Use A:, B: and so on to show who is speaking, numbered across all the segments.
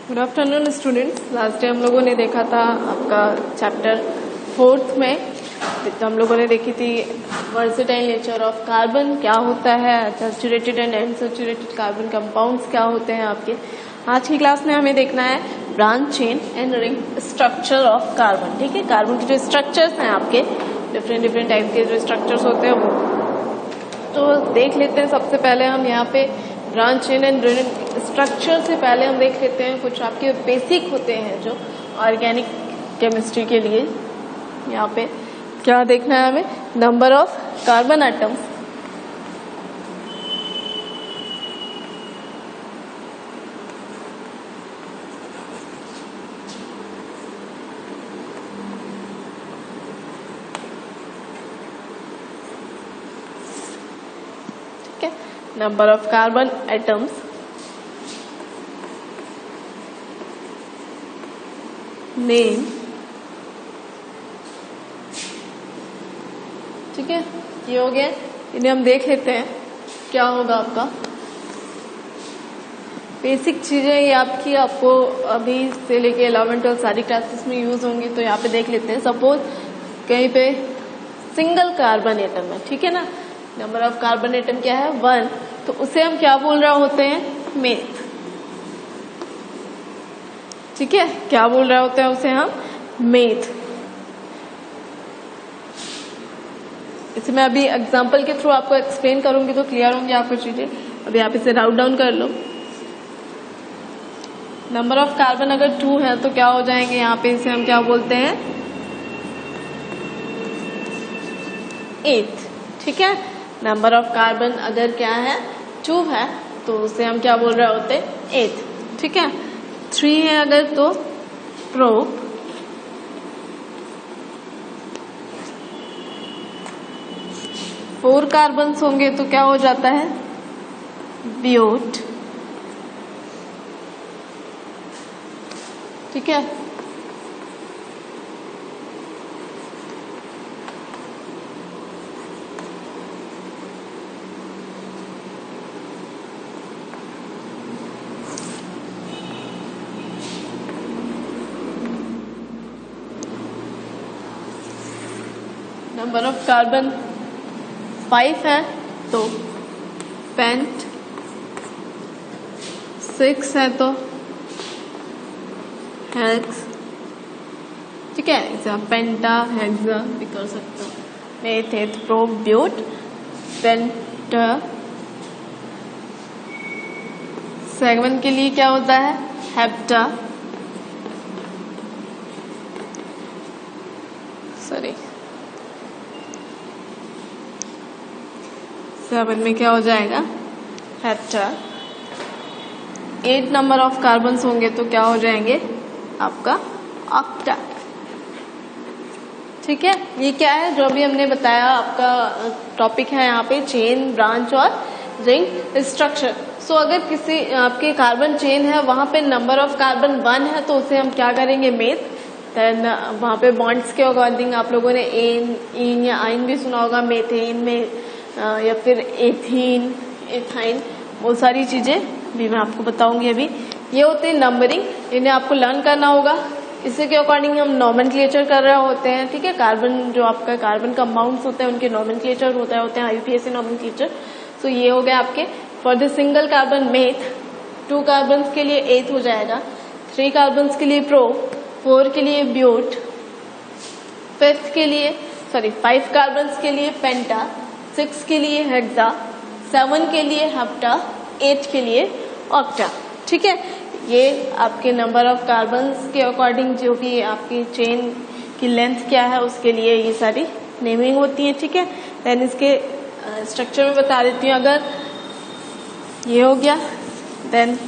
A: Good afternoon students. Last day हम लोगों ने देखा था आपका चैप्टर 4 में, तो हम लोगों ने देखी थी वर्सेटाइल नेचर ऑफ कार्बन क्या होता है, saturated and unsaturated carbon compounds क्या होते हैं आपके। आज की क्लास में हमें देखना है branch chain and ring structure of carbon. ठीक है, कार्बन के जो स्ट्रक्चर्स हैं आपके डिफरेंट टाइप के जो स्ट्रक्चर्स होते हैं वो तो देख लेते हैं। सबसे पहले हम यहाँ पे branch chain and ring structure से पहले हम देख लेते हैं कुछ आपके बेसिक होते हैं जो ऑर्गेनिक केमिस्ट्री के लिए। यहाँ पे क्या देखना है हमें, number of carbon atoms, number of carbon atoms, name. ठीक है, ये हो गया। इन्हें हम देख लेते हैं क्या होगा आपका। बेसिक चीजें ये आपकी आपको अभी से लेके 11 12 सारी क्लासेस में यूज होंगी, तो यहाँ पे देख लेते हैं। सपोज कहीं पे सिंगल कार्बन एटम है, ठीक है ना, नंबर ऑफ कार्बन एटम क्या है 1, तो उसे हम क्या बोल रहे होते हैं, मेथ। ठीक है, क्या बोल रहे होते हैं उसे हम, मेथ। इसे मैं अभी एग्जांपल के थ्रू आपको एक्सप्लेन करूंगी तो क्लियर होंगी आपको चीजें। अभी आप इसे राउट डाउन कर लो। नंबर ऑफ कार्बन अगर 2 है तो क्या हो जाएंगे यहाँ पे, इसे हम क्या बोलते हैं, 8। ठीक है, नंबर ऑफ कार्बन अगर क्या है 2 है तो उसे हम क्या बोल रहे होते हैं, 8। ठीक है, 3 है अगर तो प्रोप, 4 कार्बन होंगे तो क्या हो जाता है, ब्यूट। ठीक है, नंबर ऑफ कार्बन 5 है तो पेंट, 6 है तो हेक्स। ठीक है, इसे आप पेंटा हेक्सा भी कर सकते हो। मेथ, एथ, प्रोप, ब्यूट, पेंटा। 7 के लिए क्या होता है, हेप्टा, सॉरी 7 में क्या हो जाएगा, हेप्टा। 8 नंबर ऑफ कार्बन होंगे तो क्या हो जाएंगे आपका, ऑक्टा। ठीक है, ये क्या है जो अभी हमने बताया, आपका टॉपिक है यहाँ पे चेन, ब्रांच और रिंग स्ट्रक्चर। सो अगर किसी आपके कार्बन चेन है वहां पे नंबर ऑफ कार्बन 1 है तो उसे हम क्या करेंगे, मेथ। देन वहां पे बॉन्ड्स के अकॉर्डिंग आप लोगों ने एन, इन या आइन भी सुना होगा, मेथेन में या फिर एथीन, एथाइन, वो सारी चीजें भी मैं आपको बताऊंगी अभी। ये होते हैं नंबरिंग, इन्हें आपको लर्न करना होगा। इसी के अकॉर्डिंग हम नॉमेनक्लेचर कर रहे होते हैं। ठीक है, कार्बन जो आपका कार्बन कंपाउंड्स होते हैं उनके नॉमेनक्लेचर होते हैं आईयूपीएसी नॉमेनक्लेचर। सो ये हो गया आपके for the single carbon meth. 2 carbon के लिए 8 हो जाएगा, 3 कार्बन के लिए प्रो, 4 के लिए ब्यूट, 5 कार्बन के लिए पेंटा, 6 के लिए हेक्सा, 7 के लिए हेप्टा, 8 के लिए ऑक्टा। ठीक है, ये आपके नंबर ऑफ कार्बन्स के अकॉर्डिंग जो भी आपकी चेन की लेंथ क्या है उसके लिए ये सारी नेमिंग होती है। ठीक है, देन इसके स्ट्रक्चर में बता देती हूँ। अगर ये हो गया, देन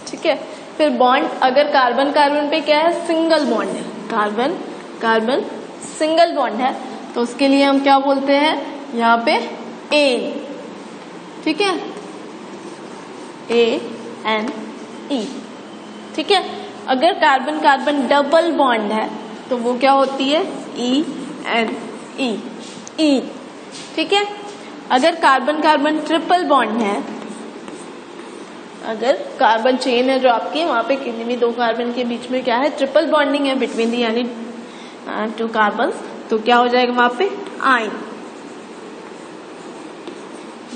A: ठीक है, फिर बॉन्ड अगर कार्बन कार्बन पे क्या है, सिंगल बॉन्ड है, कार्बन कार्बन सिंगल बॉन्ड है तो उसके लिए हम क्या बोलते हैं यहाँ पे, एन। ठीक है, ANE। ठीक है, अगर कार्बन कार्बन डबल बॉन्ड है तो वो क्या होती है, EN। ई, ई, ठीक है। अगर कार्बन कार्बन ट्रिपल बॉन्ड है, अगर कार्बन चेन है जो आपकी, वहां पे किसी भी दो कार्बन के बीच में क्या है, ट्रिपल बॉन्डिंग है बिटवीन दी यानी टू कार्बन, तो क्या हो जाएगा वहां पे, आइन,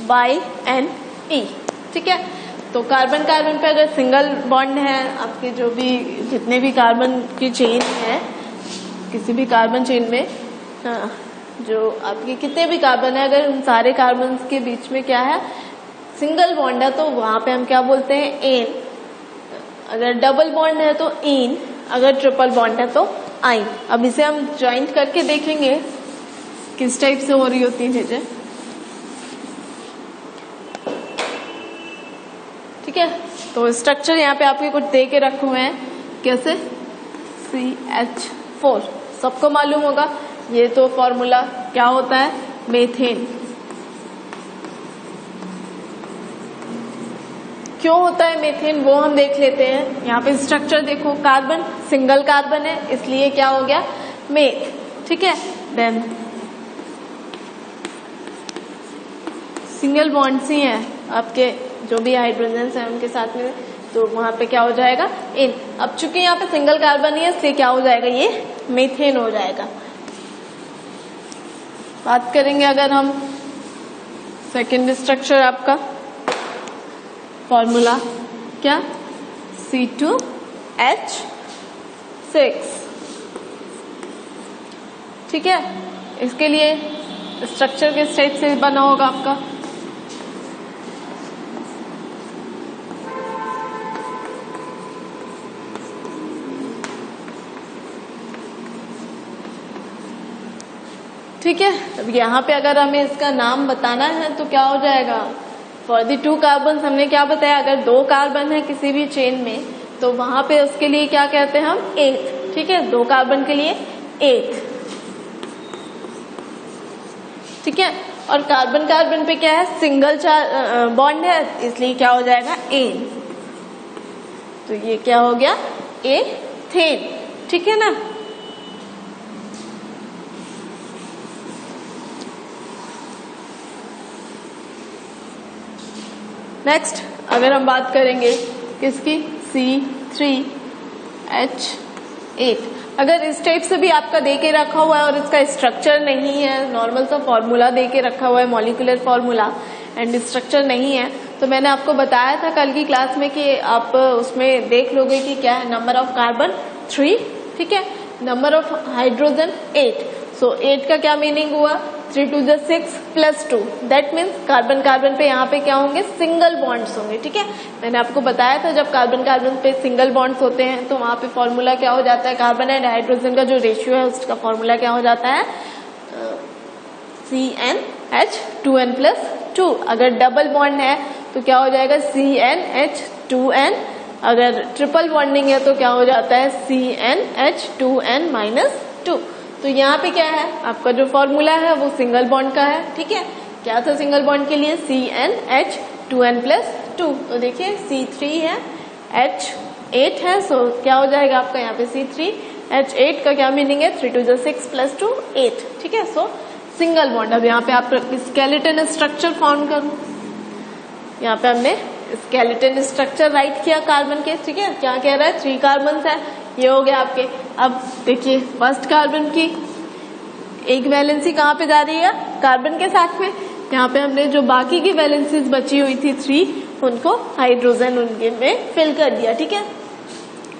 A: बाई एन ई, ठीक है। तो कार्बन कार्बन पे अगर सिंगल बॉन्ड है, आपके जो भी जितने भी कार्बन की चेन है, किसी भी कार्बन चेन में जो आपके कितने भी कार्बन है, अगर उन सारे कार्बन के बीच में क्या है, सिंगल बॉन्ड है, तो वहां पे हम क्या बोलते हैं, एन। अगर डबल बॉन्ड है तो इन, अगर ट्रिपल बॉन्ड है तो आइन। अब इसे हम ज्वाइंट करके देखेंगे किस टाइप से हो रही होती है चीजें, ठीक है। तो स्ट्रक्चर यहाँ पे आपके कुछ दे के रखे हुए हैं, कैसे, CH4 सबको मालूम होगा, ये तो फॉर्मूला क्या होता है, मेथेन। क्यों होता है मेथेन वो हम देख लेते हैं। यहाँ पे स्ट्रक्चर देखो, कार्बन सिंगल कार्बन है इसलिए क्या हो गया, मेथ, ठीक है। देन सिंगल बॉन्ड्स ही है आपके, जो भी हाइड्रोजन है उनके साथ में, तो वहां पे क्या हो जाएगा, इन। अब चूंकि यहाँ पे सिंगल कार्बन ही है इसलिए क्या हो जाएगा, ये मेथेन हो जाएगा। बात करेंगे अगर हम सेकेंड स्ट्रक्चर, आपका फॉर्मूला क्या, C2H6, ठीक है। इसके लिए स्ट्रक्चर किस टाइप से बना होगा आपका, ठीक है। अब यहाँ पे अगर हमें इसका नाम बताना है तो क्या हो जाएगा, फॉर द टू कार्बन हमने क्या बताया, अगर दो कार्बन है किसी भी चेन में तो वहां पे उसके लिए क्या कहते हैं हम, एथ, ठीक है। दो कार्बन के लिए एथ, ठीक है। और कार्बन कार्बन पे क्या है, सिंगल बॉन्ड है इसलिए क्या हो जाएगा, एन। तो ये क्या हो गया, एथेन, ठीक है ना। नेक्स्ट अगर हम बात करेंगे किसकी, C3H8, अगर इस टाइप से भी आपका दे के रखा हुआ है और इसका स्ट्रक्चर नहीं है, नॉर्मल सा फॉर्मूला दे के रखा हुआ है, मॉलिक्यूलर फॉर्मूला एंड स्ट्रक्चर नहीं है, तो मैंने आपको बताया था कल की क्लास में कि आप उसमें देख लोगे कि क्या है, नंबर ऑफ कार्बन 3, ठीक है, नंबर ऑफ हाइड्रोजन 8। सो 8 का क्या मीनिंग हुआ, 3 to the 6 + 2, that means carbon carbon पे यहाँ पे क्या होंगे, सिंगल बॉन्ड्स होंगे, ठीक है। मैंने आपको बताया था जब कार्बन कार्बन पे सिंगल बॉन्ड्स होते हैं तो वहां पे फॉर्मूला क्या हो जाता है, कार्बन एंड हाइड्रोजन का जो रेशियो है उसका फॉर्मूला क्या हो जाता है, CnH2n+2। अगर डबल बॉन्ड है तो क्या हो जाएगा, CnH2n। अगर ट्रिपल बॉन्डिंग है तो क्या हो जाता है, CnH2n-2। तो यहाँ पे क्या है, आपका जो फॉर्मूला है वो सिंगल बॉन्ड का है, ठीक है। क्या था सिंगल बॉन्ड के लिए, CnH2n+2। तो देखिए C3 है, H8 है, सो क्या हो जाएगा आपका यहाँ पे C3H8 का क्या मीनिंग है, 3 to the 6 + 2 8, ठीक है। सो सिंगल बॉन्ड। अब यहाँ पे आप स्केलेटन स्ट्रक्चर फॉर्म करो, यहाँ पे हमने स्केलेटन स्ट्रक्चर राइट किया कार्बन के, ठीक है। क्या कह रहा है, 3 कार्बन है, ये हो गया आपके। अब देखिए फर्स्ट कार्बन की एक वैलेंसी कहाँ पे जा रही है, कार्बन के साथ में। यहाँ पे हमने जो बाकी की वैलेंसीज बची हुई थी 3, उनको हाइड्रोजन उनके में फिल कर दिया, ठीक है।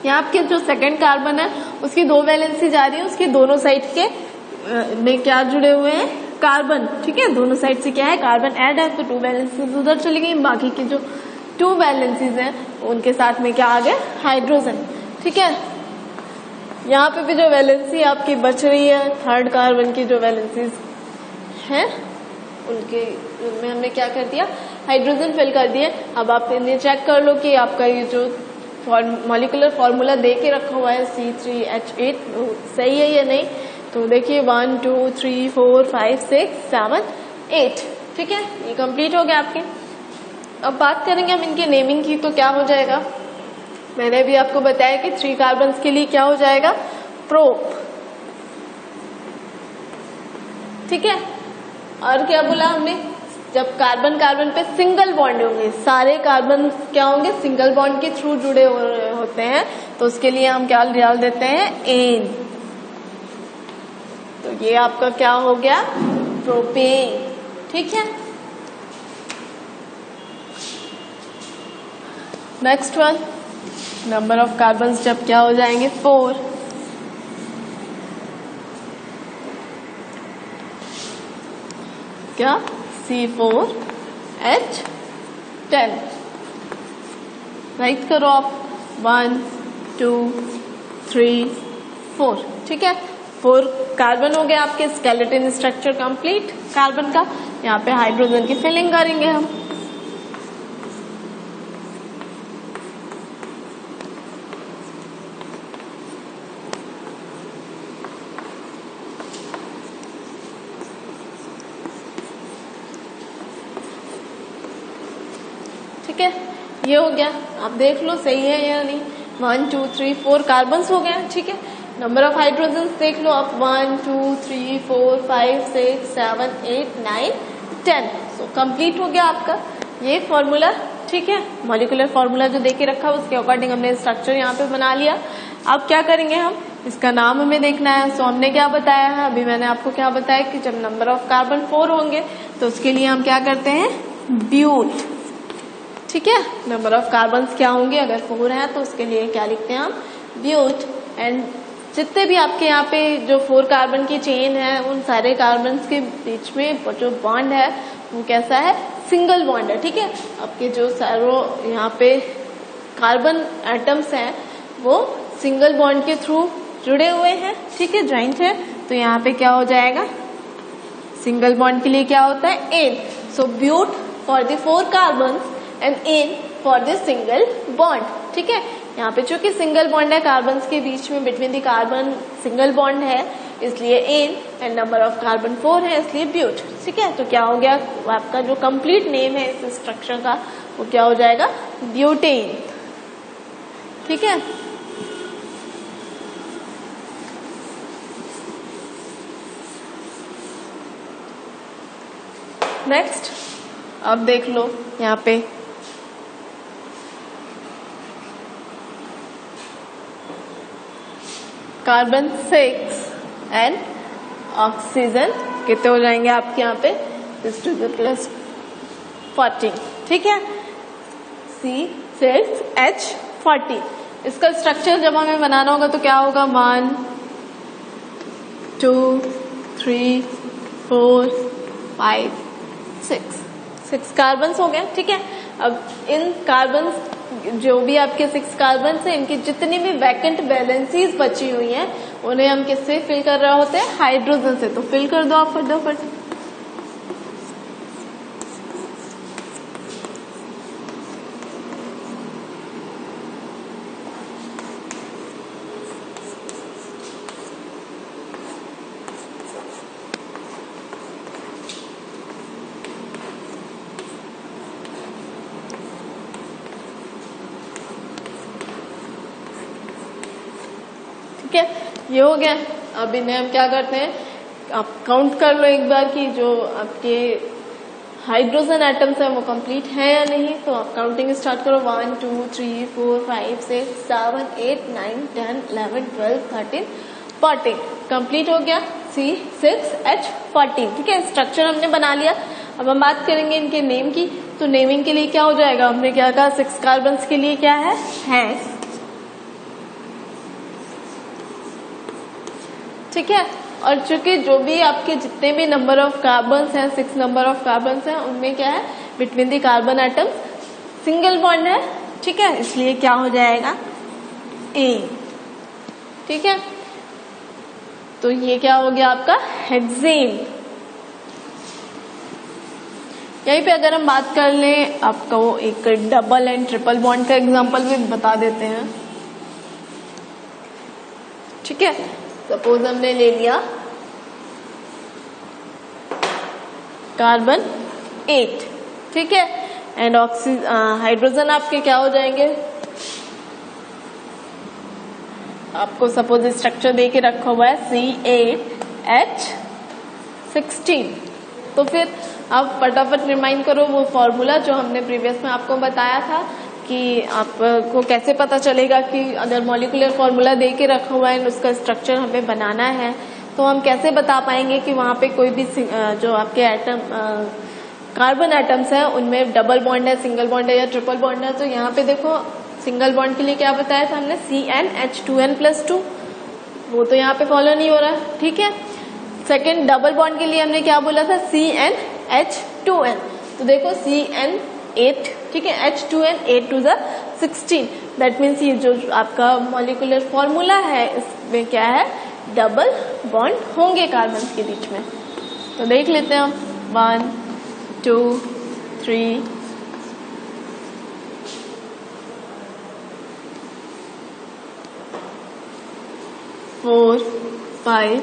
A: यहाँ आपके जो सेकंड कार्बन है उसकी 2 वैलेंसी जा रही है, उसके दोनों साइड के में क्या जुड़े हुए हैं, कार्बन, ठीक है। दोनों साइड से क्या है, कार्बन ऐड है, तो 2 वैलेंसीज उधर चली गई, बाकी की जो 2 वैलेंसीज हैं उनके साथ में क्या आ गया, हाइड्रोजन, ठीक है। यहाँ पे भी जो वैलेंसी आपकी बच रही है, थर्ड कार्बन की जो वैलेंसीज हैं उनके में हमने क्या कर दिया, हाइड्रोजन फिल कर दिए। अब आप इन्हें चेक कर लो कि आपका ये जो मॉलिक्यूलर फॉर्मूला दे के रखा हुआ है C3H8 सही है या नहीं। तो देखिए 1 2 3 4 5 6 7 8, ठीक है, ये कंप्लीट हो गया आपके। अब बात करेंगे हम इनके नेमिंग की, तो क्या हो जाएगा, मैंने भी आपको बताया कि 3 कार्बन के लिए क्या हो जाएगा, प्रोप, ठीक है। और क्या बोला हमने, जब कार्बन कार्बन पे सिंगल बॉन्ड होंगे, सारे कार्बन क्या होंगे, सिंगल बॉन्ड के थ्रू जुड़े होते हैं, तो उसके लिए हम क्या डाल देते हैं, एन। तो ये आपका क्या हो गया, प्रोपेन। ठीक है। Next one, number of carbon जब क्या हो जाएंगे, 4। क्या, C4H10। राइट करो आप, 1 2 3 4। ठीक है, 4 कार्बन हो गया आपके, स्केलेटन स्ट्रक्चर कंप्लीट कार्बन का। यहाँ पे हाइड्रोजन की फिलिंग करेंगे हम। ठीक है, ये हो गया, आप देख लो सही है या नहीं। 1 2 3 4 कार्बन्स हो गए। ठीक है, नंबर ऑफ हाइड्रोजन देख लो आप, 1 2 3 4 5 6 7 8 9 10। सो कंप्लीट हो गया आपका ये फॉर्मूला। ठीक है, मॉलिक्यूलर फॉर्मूला जो देके रखा उसके अकॉर्डिंग हमने स्ट्रक्चर यहाँ पे बना लिया। अब क्या करेंगे हम, इसका नाम हमें देखना है। सो हमने क्या बताया है, अभी मैंने आपको क्या बताया कि जब नंबर ऑफ कार्बन 4 होंगे तो उसके लिए हम क्या करते हैं, ब्यूट। ठीक है, नंबर ऑफ कार्बन क्या होंगे, अगर 4 है तो उसके लिए क्या लिखते हैं हम, ब्यूट। एंड जितने भी आपके यहाँ पे जो 4 कार्बन की चेन है, उन सारे कार्बन के बीच में जो बॉन्ड है वो कैसा है, सिंगल बॉन्ड है। ठीक है, आपके जो सारों यहाँ पे कार्बन एटम्स हैं वो सिंगल बॉन्ड के थ्रू जुड़े हुए हैं। ठीक है, ज्वाइंट है, तो यहाँ पे क्या हो जाएगा, सिंगल बॉन्ड के लिए क्या होता है, ane. So but for the 4 carbon and ane for the single bond. ठीक है, यहाँ पे चूंकि सिंगल बॉन्ड है, कार्बन के बीच में between the carbon single bond है, इसलिए ane. And number of carbon 4 है, इसलिए ब्यूट। ठीक है, तो क्या हो गया, आपका जो कंप्लीट नेम है इस स्ट्रक्चर का वो क्या हो जाएगा, ब्यूटेन। ठीक है, नेक्स्ट अब देख लो यहाँ पे कार्बन 6 एंड ऑक्सीजन कितने हो जाएंगे आपके यहाँ पे, +14। ठीक है, C6H14। इसका स्ट्रक्चर जब हमें बनाना होगा तो क्या होगा, 1 2 3 4 5 6 कार्बन हो गए। ठीक है, अब इन कार्बन जो भी आपके 6 कार्बन है, इनकी जितनी भी वैकेंट वैलेंसीज बची हुई हैं उन्हें हम किससे फिल कर रहे होते हैं, हाइड्रोजन से। तो फिल कर दो आप फटाफट। ठीक है, ये हो गया। अब इन्हें हम क्या करते हैं, आप काउंट कर लो एक बार कि जो आपके हाइड्रोजन एटम्स हैं वो कंप्लीट है या नहीं। तो आप काउंटिंग स्टार्ट करो, 1 2 3 4 5 6 7 8 9 10 11 12 13 14 कंप्लीट हो गया, C6H14। ठीक है, स्ट्रक्चर हमने बना लिया। अब हम बात करेंगे इनके नेम की। तो नेमिंग के लिए क्या हो जाएगा, हमने क्या कहा, 6 कार्बन के लिए क्या है, हैश। ठीक है, और चूंकि जो भी आपके जितने भी नंबर ऑफ कार्बन हैं, 6 नंबर ऑफ कार्बन हैं, उनमें क्या है, between the carbon atoms single bond है। ठीक है, इसलिए क्या हो जाएगा, ए। ठीक है, तो ये क्या हो गया आपका, हेक्सेन। यहीं पे अगर हम बात कर लें, आपको एक डबल एंड ट्रिपल बॉन्ड का एग्जांपल भी बता देते हैं। ठीक है, सपोज हमने ले लिया कार्बन 8। ठीक है, एंड हाइड्रोजन आपके क्या हो जाएंगे, आपको सपोज स्ट्रक्चर दे के रखा हुआ है C8H 16। तो फिर आप फटाफट रिमाइंड करो वो फॉर्मूला जो हमने प्रीवियस में आपको बताया था कि आपको कैसे पता चलेगा कि अगर मॉलिक्यूलर फॉर्मूला दे के रखा हुआ है उसका स्ट्रक्चर हमें बनाना है तो हम कैसे बता पाएंगे कि वहाँ पे कोई भी जो आपके एटम कार्बन एटम्स है उनमें डबल बॉन्ड है, सिंगल बॉन्ड है या ट्रिपल बॉन्ड है। तो यहाँ पे देखो सिंगल बॉन्ड के लिए क्या बताया था हमने, CnH2n+2, वो तो यहाँ पे फॉलो नहीं हो रहा है, ठीक है। सेकेंड डबल बॉन्ड के लिए हमने क्या बोला था, CnH2n, तो देखो CN8, ठीक है, H2n 8 to the 16, that means ये जो आपका मॉलिक्यूलर फॉर्मूला है इसमें क्या है, डबल बॉन्ड होंगे कार्बन के बीच में। तो देख लेते हैं हम 1 2 3 4 5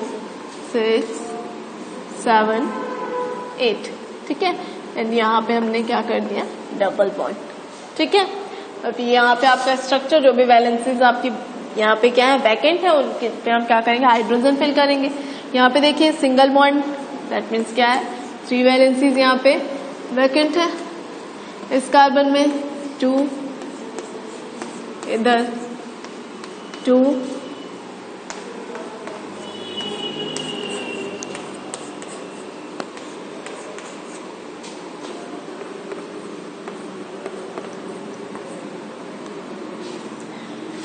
A: 6 7 8, ठीक है। एंड यहाँ पे हमने क्या कर दिया, डबल बॉन्ड, ठीक है। अब यहाँ पे आपका स्ट्रक्चर जो भी वैलेंसीज आपकी यहाँ पे क्या है वैकेंट है उनके पे हम क्या करेंगे, हाइड्रोजन फिल करेंगे। यहाँ पे देखिए सिंगल बॉन्ड, दैट मीन्स क्या है 3 वैलेंसीज यहाँ पे वैकेंट है। इस कार्बन में 2, इधर 2,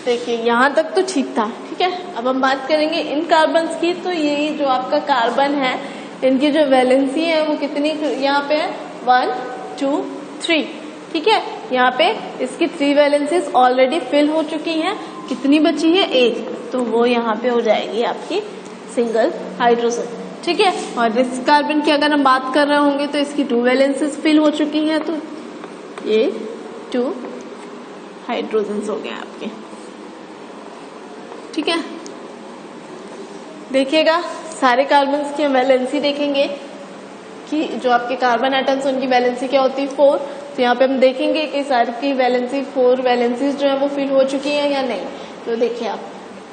A: देखिए यहाँ तक तो ठीक था, ठीक है। अब हम बात करेंगे इन कार्बन्स की। तो ये जो आपका कार्बन है इनकी जो वैलेंसी है वो कितनी यहाँ पे है, 1 2 3, ठीक है। यहाँ पे इसकी 3 वैलेंसीज ऑलरेडी फिल हो चुकी हैं, कितनी बची है, 1, तो वो यहाँ पे हो जाएगी आपकी सिंगल हाइड्रोजन, ठीक है। और इस कार्बन की अगर हम बात कर रहे होंगे तो इसकी 2 वैलेंसीज फिल हो चुकी हैं, तो ये 2 हाइड्रोजन हो गए आपके, ठीक है। देखिएगा सारे कार्बन्स की वैलेंसी देखेंगे कि जो आपके कार्बन एटम्स उनकी वैलेंसी क्या होती है, 4। तो यहाँ पे हम देखेंगे कि सारी की वैलेंसी 4 वैलेंसीज जो है वो फिल हो चुकी हैं या नहीं। तो देखिए आप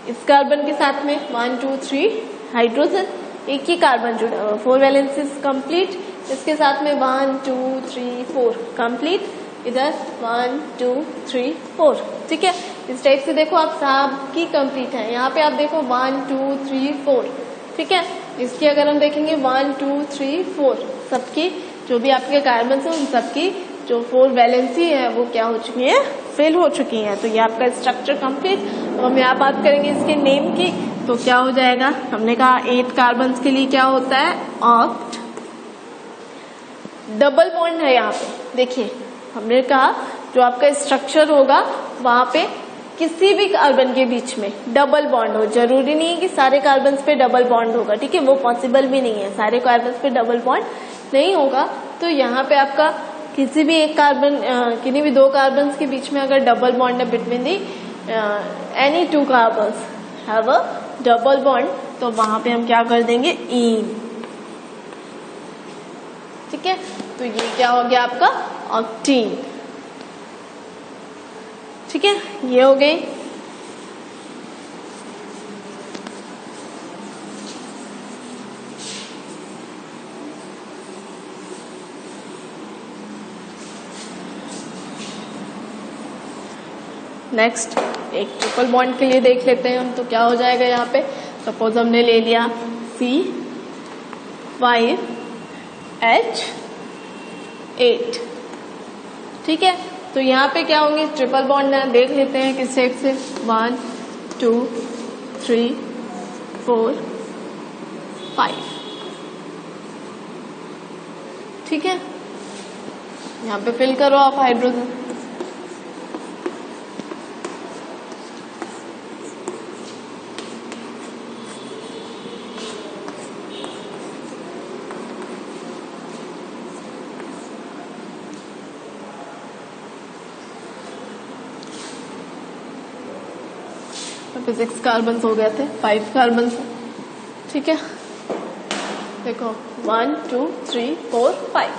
A: इस कार्बन के साथ में 1 2 3 हाइड्रोजन, एक ही कार्बन जुड़ा हुआ, 4 वैलेंसीज कंप्लीट। इसके साथ में 1 2 3 4 कंप्लीट, इधर 1 2 3 4, ठीक है। इस टाइप से देखो आप सबकी कंप्लीट है। यहाँ पे आप देखो 1 2 3 4, ठीक है। इसकी अगर हम देखेंगे 1 2 3 4, सबकी जो भी आपके कार्बन है उन सबकी जो 4 वैलेंसी है वो क्या हो चुकी है, फिल हो चुकी है। तो ये आपका स्ट्रक्चर कंप्लीट। तो हम यहाँ बात करेंगे इसके नेम की, तो क्या हो जाएगा, हमने कहा 8 कार्बन के लिए क्या होता है, ऑक्ट। डबल बॉन्ड है यहाँ पे, देखिए हमने कहा जो आपका स्ट्रक्चर होगा वहां पे किसी भी कार्बन के बीच में डबल बॉन्ड हो, जरूरी नहीं है कि सारे कार्बन पे डबल बॉन्ड होगा, ठीक है, वो पॉसिबल भी नहीं है, सारे कार्बन पे डबल बॉन्ड नहीं होगा। तो यहाँ पे आपका किसी भी एक कार्बन किन्हीं भी 2 कार्बन के बीच में अगर डबल बॉन्ड है between the any 2 carbon have a double bond, तो वहां पे हम क्या कर देंगे, इन, ठीक है। तो ये क्या हो गया आपका ऑक्टीन, ठीक है, ये हो गई। नेक्स्ट एक ट्रिपल बॉन्ड के लिए देख लेते हैं हम, तो क्या हो जाएगा यहाँ पे, सपोज हमने ले लिया C5H8, ठीक है। तो यहाँ पे क्या होंगे, ट्रिपल बॉन्ड है, देख लेते हैं किस टाइप से, 1 2 3 4 5, ठीक है। यहाँ पे फिल करो आप हाइड्रोजन, पे 6 कार्बन हो गए थे, 5 कार्बन, ठीक है। देखो 1 2 3 4 5,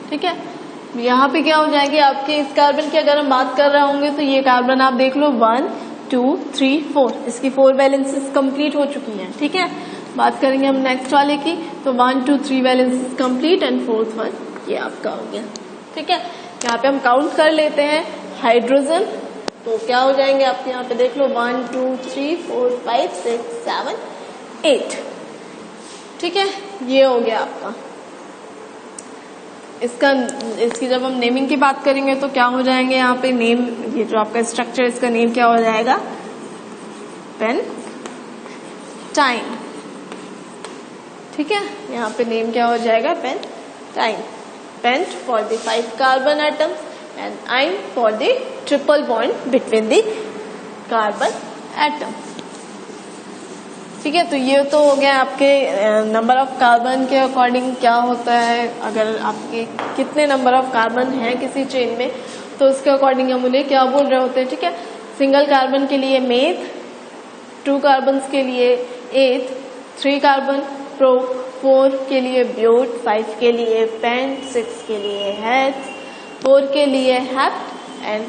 A: ठीक है। यहाँ पे क्या हो जाएंगे आपके, इस कार्बन की अगर हम बात कर रहे होंगे तो ये कार्बन आप देख लो 1 2 3 4, इसकी 4 वैलेंसीज कंप्लीट हो चुकी हैं, ठीक है। बात करेंगे हम नेक्स्ट वाले की, तो 1 2 3 valency complete and fourth one ये आपका हो गया। ठीक है, यहाँ पे हम काउंट कर लेते हैं हाइड्रोजन, तो क्या हो जाएंगे आपके यहाँ पे देख लो 1 2 3 4 5 6 7 8। ठीक है, ये हो गया आपका। इसकी जब हम नेमिंग की बात करेंगे तो क्या हो जाएंगे यहाँ पे नेम, ये जो आपका स्ट्रक्चर इसका नेम क्या हो जाएगा, पेंटाइन। ठीक है, यहाँ पे नेम क्या हो जाएगा, pentyne. Pent for the 5 carbon atoms and yne for the triple bond between the carbon atoms. ठीक है, तो ये तो हो गया आपके नंबर ऑफ कार्बन के अकॉर्डिंग क्या होता है, अगर आपके कितने नंबर ऑफ कार्बन हैं किसी चेन में तो उसके अकॉर्डिंग हम उन्हें क्या बोल रहे होते हैं। ठीक है, सिंगल कार्बन के लिए मेथ, 2 कार्बन के लिए एथ, 3 कार्बन प्रो, 4 के लिए ब्यूट, 5 के लिए पेंट, 6 के लिए हेक्स, 4 के लिए हेप्ट एंड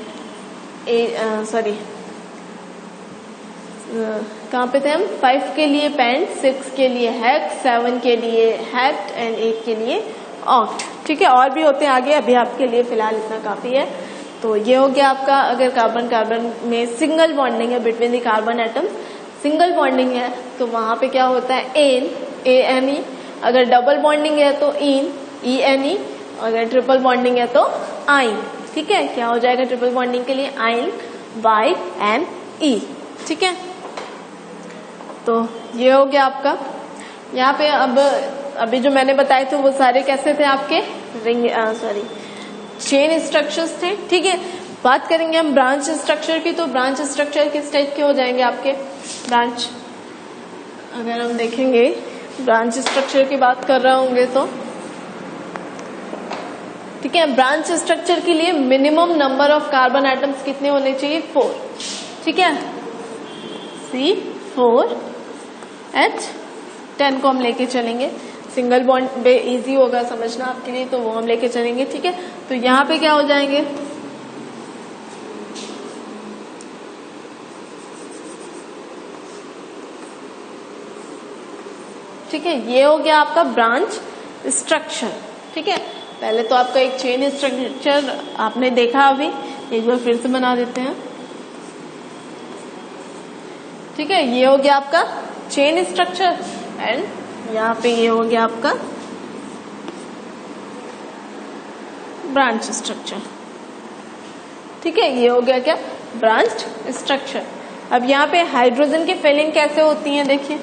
A: कहाँ पे थे हम, 5 के लिए पेंट, 6 के लिए हेक्स, 7 के लिए हेप्ट एंड 8 के लिए ऑक्ट। ठीक है, और भी होते हैं आगे, अभी आपके लिए फिलहाल इतना काफी है। तो ये हो गया आपका, अगर कार्बन कार्बन में सिंगल बॉन्डिंग है between the carbon atoms, single bonding है तो वहां पे क्या होता है एन, ANE। अगर डबल बॉन्डिंग है तो इन, ENE। अगर ट्रिपल बॉन्डिंग है तो आइन। ठीक है, क्या हो जाएगा ट्रिपल बॉन्डिंग के लिए, आइन, YNE। ठीक है, तो ये हो गया आपका। यहाँ पे अब अभी जो मैंने बताए थे वो सारे कैसे थे आपके चेन स्ट्रक्चर्स थे। ठीक है, बात करेंगे हम ब्रांच स्ट्रक्चर की, तो ब्रांच स्ट्रक्चर किस टाइप के हो जाएंगे आपके ब्रांच, अगर हम देखेंगे ब्रांच स्ट्रक्चर की बात कर रहे होंगे तो ठीक है, ब्रांच स्ट्रक्चर के लिए minimum number of carbon atoms कितने होने चाहिए, 4। ठीक है, C4H10 को हम लेके चलेंगे, सिंगल बॉन्ड पे इजी होगा समझना आपके लिए, तो वो हम लेके चलेंगे। ठीक है, तो यहाँ पे क्या हो जाएंगे, ठीक है, ये हो गया आपका ब्रांच स्ट्रक्चर। ठीक है, पहले तो आपका एक चेन स्ट्रक्चर आपने देखा, अभी एक बार फिर से बना देते हैं। ठीक है, ये हो गया आपका चेन स्ट्रक्चर एंड यहाँ पे ये हो गया आपका ब्रांच स्ट्रक्चर। ठीक है, ये हो गया क्या, ब्रांच स्ट्रक्चर। अब यहाँ पे हाइड्रोजन की फिलिंग कैसे होती है, देखिए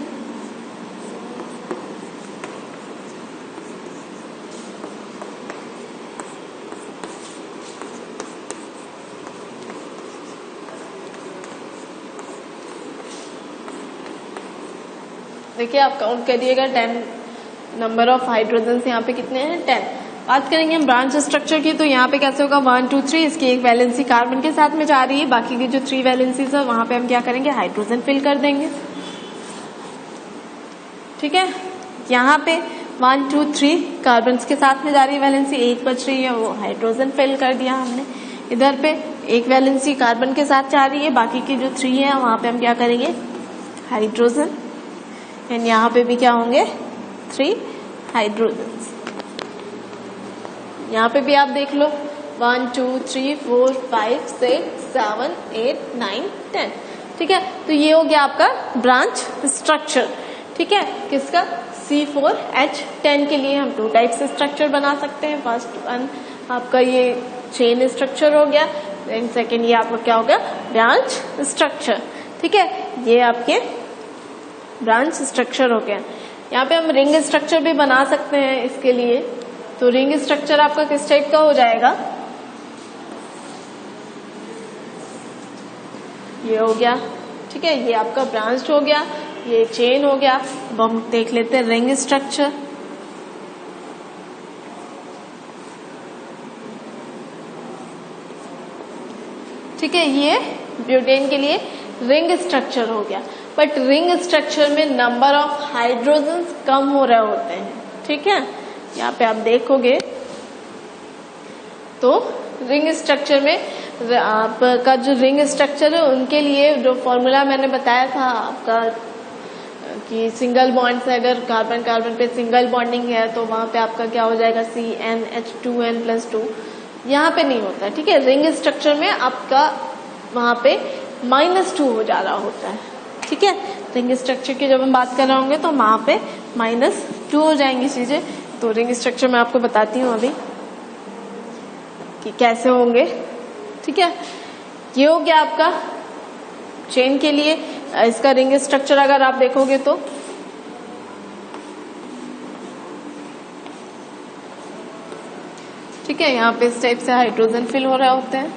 A: देखिए आप काउंट करिएगा 10 नंबर ऑफ हाइड्रोजन यहाँ पे कितने हैं, 10। बात करेंगे हम ब्रांच स्ट्रक्चर की, तो यहाँ पे कैसे होगा 1 2 3, इसकी एक वैलेंसी कार्बन के साथ में जा रही है, बाकी की जो 3 वैलेंसीज है वहां पे हम क्या करेंगे, हाइड्रोजन फिल कर देंगे। ठीक है, यहाँ पे 1 2 3 कार्बन के साथ में जा रही है वैलेंसी, एक बच रही है वो हाइड्रोजन फिल कर दिया हमने। इधर पे एक वैलेंसी कार्बन के साथ जा रही है, बाकी की जो 3 है वहां पे हम क्या करेंगे, हाइड्रोजन, एंड यहाँ पे भी क्या होंगे 3 हाइड्रोजन। यहाँ पे भी आप देख लो 1 2 3 4 5 6 7 8 9 10। ठीक है, तो ये हो गया आपका ब्रांच स्ट्रक्चर। ठीक है, किसका, C4H10 के लिए हम 2 टाइप से स्ट्रक्चर बना सकते हैं। फर्स्ट वन आपका ये चेन स्ट्रक्चर हो गया, एंड सेकेंड ये आपका क्या हो गया, ब्रांच स्ट्रक्चर। ठीक है, ये आपके ब्रांच स्ट्रक्चर हो गया। यहाँ पे हम रिंग स्ट्रक्चर भी बना सकते हैं इसके लिए, तो रिंग स्ट्रक्चर आपका किस टाइप का हो जाएगा, ये हो गया। ठीक है, ये आपका ब्रांच हो गया, ये चेन हो गया। अब हम देख लेते हैं रिंग स्ट्रक्चर। ठीक है, ये ब्यूटेन के लिए रिंग स्ट्रक्चर हो गया, बट रिंग स्ट्रक्चर में नंबर ऑफ हाइड्रोजन्स कम हो रहे होते हैं। ठीक है, यहाँ पे आप देखोगे तो रिंग स्ट्रक्चर में आपका जो रिंग स्ट्रक्चर है उनके लिए जो फॉर्मूला मैंने बताया था आपका कि सिंगल बॉन्ड से अगर कार्बन कार्बन पे सिंगल बॉन्डिंग है तो वहां पे आपका क्या हो जाएगा CnH2n+2, यहाँ पे नहीं होता है, ठीक है। रिंग स्ट्रक्चर में आपका वहां पे -2 हो जा रहा होता है, ठीक है। रिंग स्ट्रक्चर की जब हम बात कर रहे होंगे तो वहां पे -2 हो जाएंगी चीजें। तो रिंग स्ट्रक्चर मैं आपको बताती हूँ अभी कि कैसे होंगे, ठीक है। ये हो गया आपका चेन के लिए इसका रिंग स्ट्रक्चर। अगर आप देखोगे तो ठीक है, यहाँ पे इस टाइप से हाइड्रोजन फिल हो रहे होते हैं,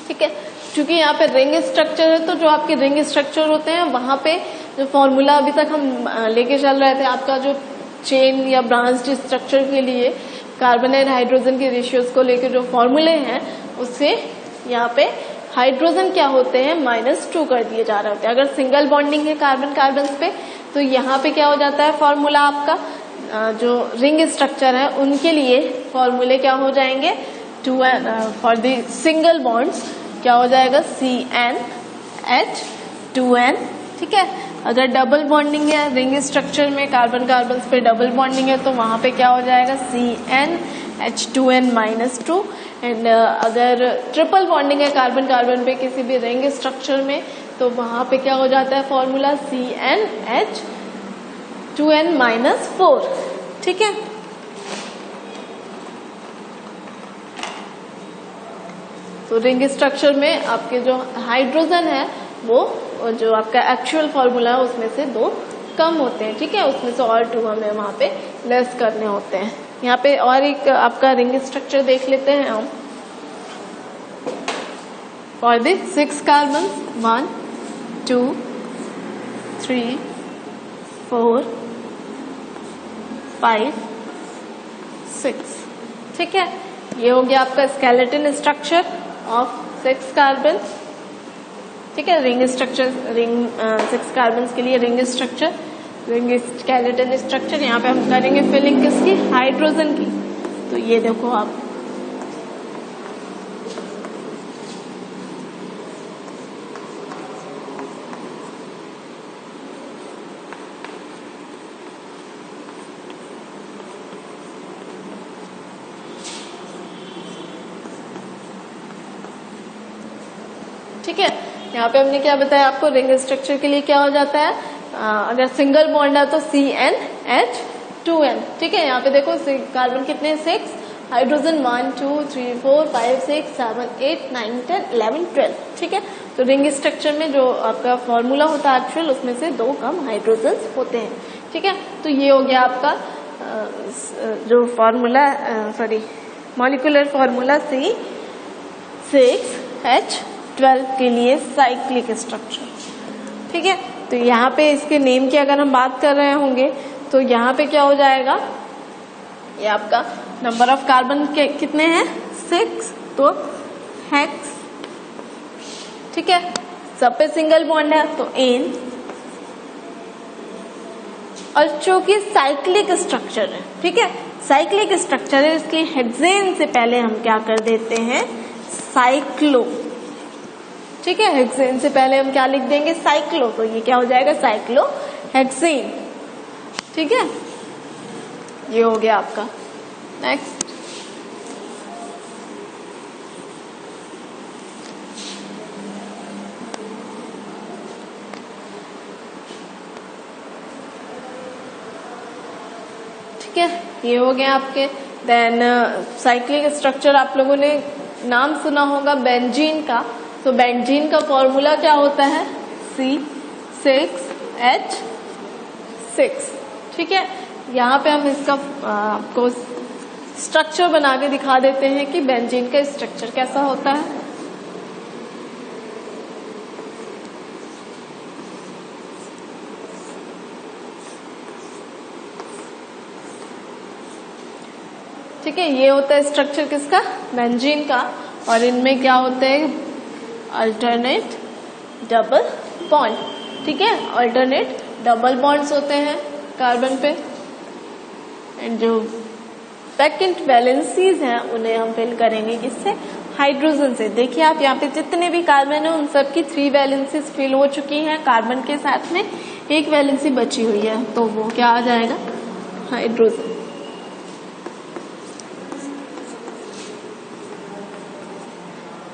A: ठीक है। क्योंकि यहाँ पे रिंग स्ट्रक्चर है तो जो आपके रिंग स्ट्रक्चर होते हैं वहां पे जो फॉर्मूला अभी तक हम लेके चल रहे थे, आपका जो चेन या ब्रांच स्ट्रक्चर के लिए कार्बन एंड हाइड्रोजन के रेशियोज को लेकर जो फॉर्मूले हैं उससे यहाँ पे हाइड्रोजन क्या होते हैं -2 कर दिए जा रहे होते हैं। अगर सिंगल बॉन्डिंग है कार्बन कार्बन पे तो यहाँ पे क्या हो जाता है फॉर्मूला आपका जो रिंग स्ट्रक्चर है उनके लिए फॉर्मूले क्या हो जाएंगे, फॉर द सिंगल बॉन्ड्स क्या हो जाएगा CnH2n, ठीक है। अगर डबल बॉन्डिंग है रिंग स्ट्रक्चर में कार्बन कार्बन पे डबल बॉन्डिंग है तो वहां पे क्या हो जाएगा CnH2n-2। एंड अगर ट्रिपल बॉन्डिंग है कार्बन कार्बन पे किसी भी रिंग स्ट्रक्चर में तो वहां पे क्या हो जाता है फॉर्मूला CnH2n-4, ठीक है। तो रिंग स्ट्रक्चर में आपके जो हाइड्रोजन है वो जो आपका एक्चुअल फॉर्मूला है उसमें से 2 कम होते हैं, ठीक है। उसमें से और 2 हमें वहां पे लेस करने होते हैं। यहाँ पे और एक आपका रिंग स्ट्रक्चर देख लेते हैं हम फॉर द 6 कार्बन 1 2 3 4 5 6, ठीक है। ये हो गया आपका स्केलेटन स्ट्रक्चर ऑफ 6 कार्बन, ठीक है। रिंग स्ट्रक्चर 6 कार्बन के लिए ring structure, ring skeleton structure. यहाँ पे हम करेंगे फिलिंग किसकी, हाइड्रोजन की। तो ये देखो आप ठीक है। यहाँ पे हमने क्या बताया आपको, रिंग स्ट्रक्चर के लिए क्या हो जाता है, अगर सिंगल बॉन्ड है तो CnH2n, ठीक है। यहाँ पे देखो कार्बन कितने 6, हाइड्रोजन 1 2 3 4 5 6 7 8 9 10 11 12, ठीक है। तो रिंग स्ट्रक्चर में जो आपका फॉर्मूला होता है एक्चुअल उसमें से 2 कम हाइड्रोजन होते हैं, ठीक है। तो ये हो गया आपका जो फॉर्मूला मॉलिक्यूलर फॉर्मूला C6H12 के लिए साइक्लिक स्ट्रक्चर, ठीक है। तो यहाँ पे इसके नेम की अगर हम बात कर रहे होंगे तो यहाँ पे क्या हो जाएगा, ये आपका नंबर ऑफ कार्बन के कितने हैं 6, तो हेक्स, ठीक है। सब पे सिंगल बॉन्ड है तो एन, और चूंकि साइक्लिक स्ट्रक्चर है, ठीक है, साइक्लिक स्ट्रक्चर है इसलिए हेक्सेन से पहले हम क्या कर देते हैं साइक्लो, ठीक है। हेक्सेन से पहले हम क्या लिख देंगे साइक्लो, तो ये क्या हो जाएगा साइक्लो हेक्सेन, ठीक है। ये हो गया आपका। नेक्स्ट ठीक है, ये हो गया आपके। देन साइक्लिक स्ट्रक्चर आप लोगों ने नाम सुना होगा बेंजीन का। तो बेंजीन का फॉर्मूला क्या होता है C6H6, ठीक है। यहाँ पे हम इसका आपको स्ट्रक्चर बना के दिखा देते हैं कि बेंजीन का स्ट्रक्चर कैसा होता है। ठीक है, ये होता है स्ट्रक्चर किसका बेंजीन का, और इनमें क्या होते हैं अल्टरनेट डबल बॉन्ड, ठीक है। अल्टरनेट डबल बॉन्ड्स होते हैं कार्बन पे, एंड जो वैकेंट वैलेंसीज हैं उन्हें हम फिल करेंगे किससे, हाइड्रोजन से। देखिए आप यहाँ पे जितने भी कार्बन है उन सब की 3 वैलेंसीज फिल हो चुकी हैं, कार्बन के साथ में 1 वैलेंसी बची हुई है, तो वो क्या आ जाएगा, हाइड्रोजन।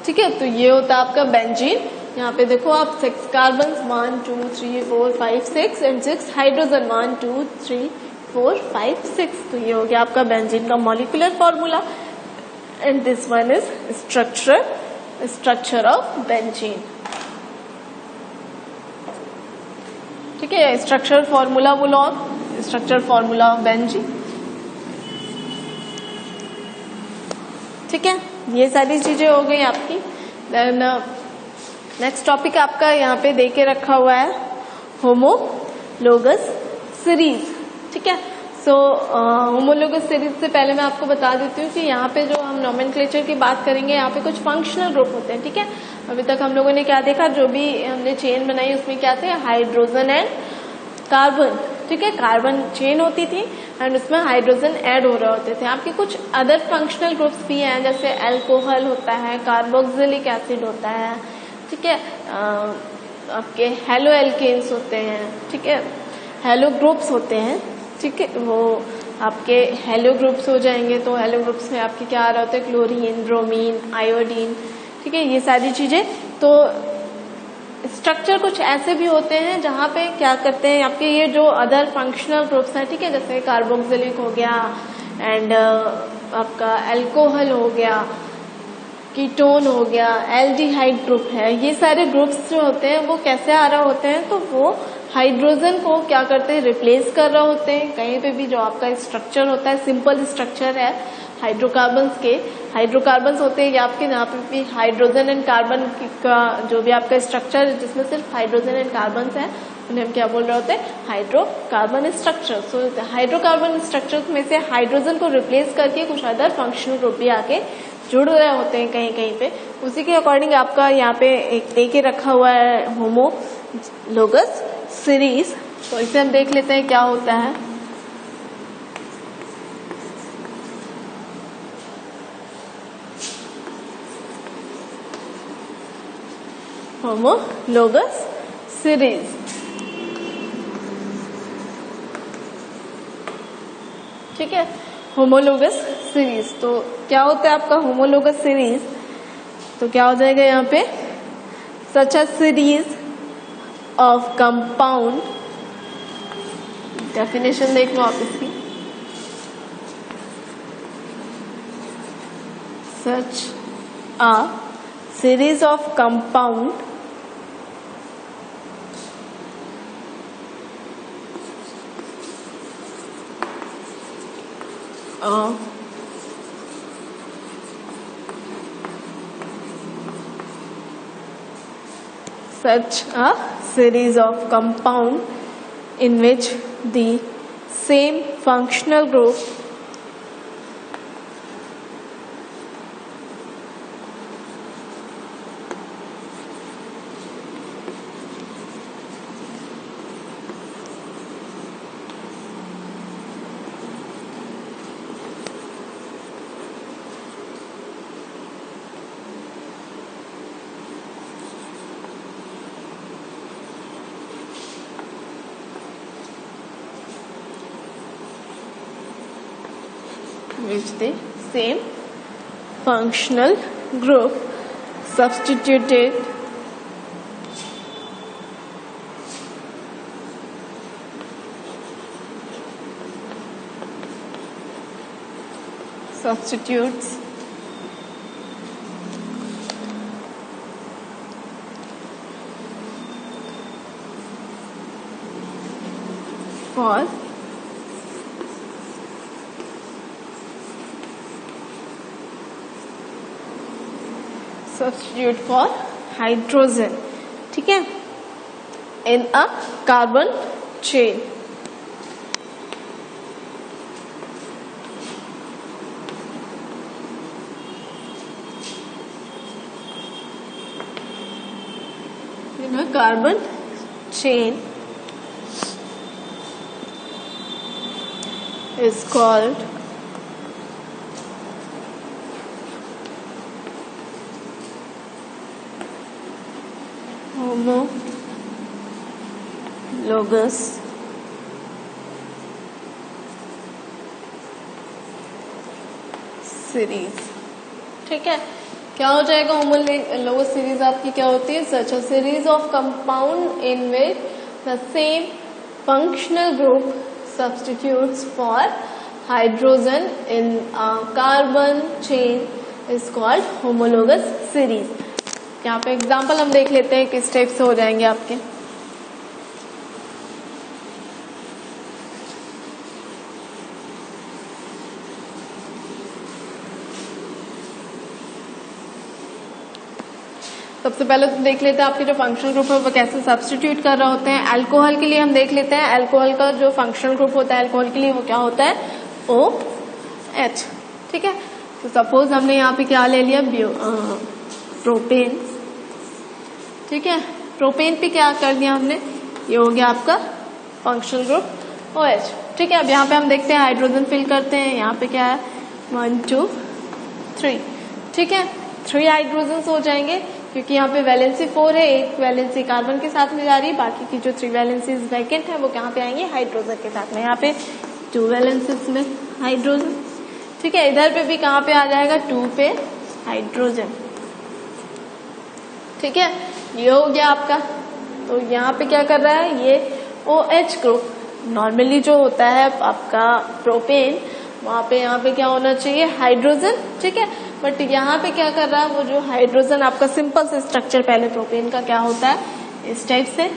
A: ठीक है, तो ये होता है आपका बेंजीन। यहाँ पे देखो आप 6 कार्बन 1 2 3 4 5 6 एंड 6 हाइड्रोजन 1 2 3 4 5 6। तो ये हो गया आपका बेंजीन का molecular formula and this one is structure of benzene. ठीक है, स्ट्रक्चर फॉर्मूला बोलो आप, स्ट्रक्चर फॉर्मूला ऑफ बेंजीन। ठीक है, ये सारी चीजें हो गई आपकी। देन नेक्स्ट टॉपिक आपका यहाँ पे दे के रखा हुआ है होमोलोगस सीरीज। ठीक है, सो होमोलोगस सीरीज से पहले मैं आपको बता देती हूँ कि यहाँ पे जो हम नोमेनक्लेचर की बात करेंगे, यहाँ पे कुछ फंक्शनल ग्रुप होते हैं। ठीक है, अभी तक हम लोगों ने क्या देखा, जो भी हमने चेन बनाई उसमें क्या थे, हाइड्रोजन एंड कार्बन। ठीक है, कार्बन चेन होती थी एंड उसमें हाइड्रोजन ऐड हो रहे होते थे। आपके कुछ अदर फंक्शनल ग्रुप्स भी हैं, जैसे अल्कोहल होता है, कार्बोक्सिलिक एसिड होता है। ठीक है, आपके हेलो एल्केन्स होते हैं। ठीक है, हेलो ग्रुप्स होते हैं। ठीक है, वो आपके हेलो ग्रुप्स हो जाएंगे, तो हेलो ग्रुप्स में आपके क्या आ रहा होता है, क्लोरीन, ब्रोमीन, आयोडीन। ठीक है, ये सारी चीजें। तो स्ट्रक्चर कुछ ऐसे भी होते हैं जहां पे क्या करते हैं, आपके ये जो अदर फंक्शनल ग्रुप्स हैं, ठीक है, जैसे कार्बोक्सिलिक हो गया एंड आपका अल्कोहल हो गया, कीटोन हो गया, एल्डिहाइड ग्रुप है, ये सारे ग्रुप्स जो होते हैं वो कैसे आ रहे होते हैं, तो वो हाइड्रोजन को क्या करते हैं, रिप्लेस कर रहे होते हैं। कहीं पे भी जो आपका स्ट्रक्चर होता है, सिंपल स्ट्रक्चर है हाइड्रोकार्बन्स के, हाइड्रोकार्बन्स होते हैं आपके, जहाँ पे भी हाइड्रोजन एंड कार्बन का जो भी आपका स्ट्रक्चर है जिसमें सिर्फ हाइड्रोजन एंड कार्बन है, उन्हें हम क्या बोल रहे होते हैं, हाइड्रोकार्बन स्ट्रक्चर। सो हाइड्रोकार्बन स्ट्रक्चर में से हाइड्रोजन को रिप्लेस करके कुछ अदर फंक्शनल ग्रुप भी आके जुड़ रहे होते हैं कहीं कहीं पे। उसी के अकॉर्डिंग आपका यहाँ पे एक दे के रखा हुआ है होमोलोगस सीरीज। तो इसे हम देख लेते हैं क्या होता है। होमोलोगस सीरीज, ठीक है, होमोलोगस सीरीज। तो क्या होता है आपका होमोलोगस सीरीज, तो क्या हो जाएगा यहाँ पे, such a series of compound, definition देख लो आप इसकी, such a series of compound such a series of compound in which the same functional group which the same functional group substituted substitutes for substitute for hydrogen, ठीक है, in a carbon chain। In a carbon chain is called homologous series. ठीक है, क्या हो जाएगा? Homologous series आपकी क्या होती है? Such a series of compound in which the same functional group substitutes for hydrogen in a carbon chain is called homologous series. यहाँ पे एग्जाम्पल हम देख लेते हैं किस टाइप से हो जाएंगे आपके। सबसे पहले तो देख लेते हैं आपके जो फंक्शनल ग्रुप है वो कैसे सब्स्टिट्यूट कर रहे होते हैं। अल्कोहल के लिए हम देख लेते हैं, अल्कोहल का जो फंक्शनल ग्रुप होता है अल्कोहल के लिए वो क्या होता है? OH। ठीक है, तो सपोज हमने यहाँ पे क्या ले लिया? प्रोपेन। ठीक है, प्रोपेन पे क्या कर दिया हमने? ये हो गया आपका फंक्शनल ग्रुप OH। ठीक है, अब यहाँ पे हम देखते हैं हाइड्रोजन फिल करते हैं। यहाँ पे क्या है? 1 2 3। ठीक है, 3 हाइड्रोजन हो जाएंगे क्योंकि यहाँ पे वैलेंसी 4 है, एक वैलेंसी कार्बन के साथ में जा रही है, बाकी की जो 3 वैलेंसीज वैकेंट है वो कहाँ पे आएंगे? हाइड्रोजन के साथ में। यहाँ पे 2 वैलेंसीज में हाइड्रोजन। ठीक है, इधर पे भी कहाँ पे आ जाएगा? 2 पे हाइड्रोजन। ठीक है, ये हो गया आपका। तो यहाँ पे क्या कर रहा है? ये OH ग्रुप। नॉर्मली जो होता है आपका प्रोपेन, वहां पे यहाँ पे क्या होना चाहिए? हाइड्रोजन। ठीक है, बट यहाँ पे क्या कर रहा है? वो जो हाइड्रोजन आपका सिंपल से स्ट्रक्चर पहले प्रोपेन का क्या होता है? इस टाइप से।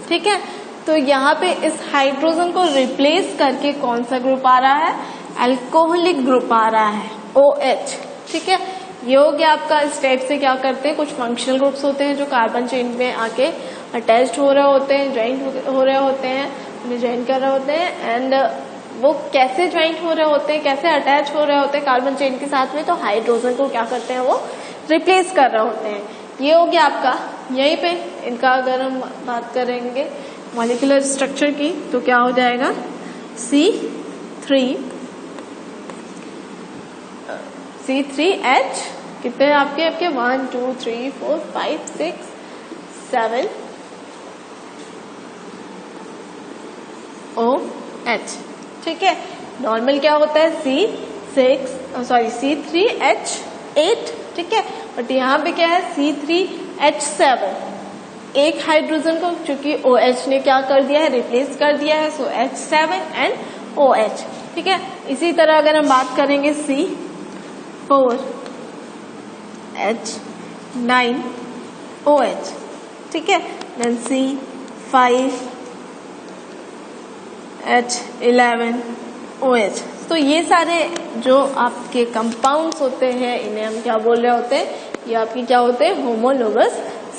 A: ठीक है, तो यहाँ पे इस हाइड्रोजन को रिप्लेस करके कौन सा ग्रुप आ रहा है? अल्कोहलिक ग्रुप आ रहा है, OH। ठीक है, ये हो गया आपका। इस टाइप से क्या करते हैं? कुछ फंक्शनल ग्रुप्स होते हैं जो कार्बन चेन में आके अटैच्ड हो रहे होते हैं, ज्वाइंट हो रहे होते हैं, उन्हें ज्वाइन कर रहे होते हैं। एंड वो कैसे ज्वाइंट हो रहे होते हैं, कैसे अटैच हो रहे होते हैं कार्बन चेन के साथ में? तो हाइड्रोजन को क्या करते हैं? वो रिप्लेस कर रहे होते हैं। ये हो गया आपका। यहीं पे इनका अगर हम बात करेंगे मॉलिक्यूलर स्ट्रक्चर की तो क्या हो जाएगा? C3H। कितने हैं आपके? 1 2 3 4 5 6 7 OH। ठीक है, नॉर्मल क्या होता है? C3H8। ठीक है, बट यहाँ पे क्या है? C3H7। एक हाइड्रोजन को चूंकि OH ने क्या कर दिया है? रिप्लेस कर दिया है, सो H7 एंड OH। ठीक है, इसी तरह अगर हम बात करेंगे C4H9OH। ठीक है, देन C5H11OH। तो ये सारे जो आपके कंपाउंड्स होते हैं इन्हें हम क्या बोल रहे होते हैं? ये आपकी क्या होते हैं? होमोलोगस